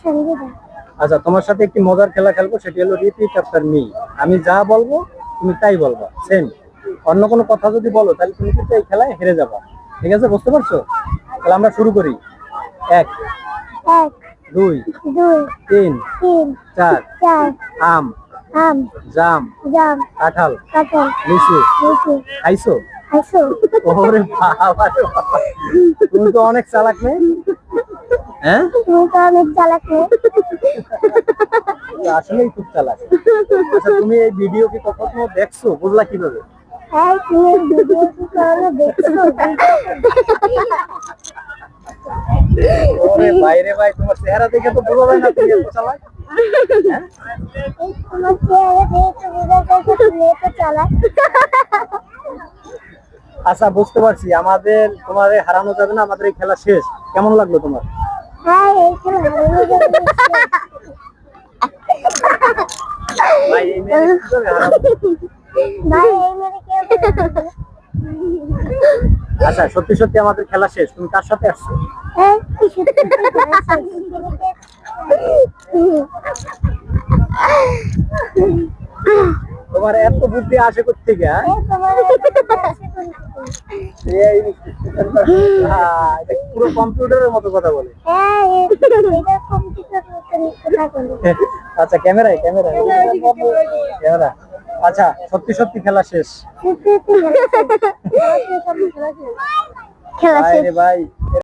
সঙ্গীতা। আচ্ছা, তোমার সাথে একটি মজার খেলা খেলবো, সেটি হলো রিপিট আফটার মি। আমি যা বলবো তুমি তাই বলবা, সেম। অন্য কোনো কথা যদি বলো তাহলে তুমি কিন্তু এই খেলায় হেরে যাবা। ঠিক আছে, বুঝতে পারছো? তাহলে আমরা শুরু করি। 1 এক 2 দুই 3 তিন 4 চার আম আম জাম জাম কাঁঠাল কাঁঠাল লিচু লিচু খাইছো? হাসু। ওরে বাবা রে বাবা, তুমি তো অনেক চালাক মেয়ে। হ্যাঁ, তুমি তো অনেক চালাক মেয়ে। আসলেই খুব চালাক। আচ্ছা, তুমি এই ভিডিও কি কখনো দেখছো? বুঝলা কিভাবে? হ্যাঁ, তুমি ভিডিও কি তাহলে দেখছো? ওরে বাইরে ভাই, তোমার চেহারা দেখে তো বোঝা যায় না তুমি এত চালাক। হ্যাঁ? এই তোমার চেহারা দেখে বোঝা যায় যে তুমি এত চালাক। আচ্ছা, বুঝতে পারছি, তোমাদের হারানো যাবে না, আমাদের এই খেলা শেষ। কেমন লাগলো তোমার? হ্যাঁ, এই খেলা হারানো যাবে না। ভাই, এই মেয়ে কিভাবে হারাবো? ভাই, এই মেরে কেউ বলবে না। আচ্ছা, সত্যি সত্যি আমাদের খেলা শেষ। তুমি কার সাথে আসছো? হ্যাঁ, কি সত্যি খেলা শেষ। তোমার এত বুদ্ধি আসে কোত্থেকে? হ্যাঁ? এই তোমার এই এটা পুরো কম্পিউটারের মতো কথা বলে। হ্যাঁ, এটা কম্পিউটার কথা বলে। আচ্ছা, ক্যামেরা ক্যামেরা। আচ্ছা, সত্যি সত্যি খেলা শেষ। সত্যি খেলা শেষ। খেলা শেষ। ভাই রে ভাই,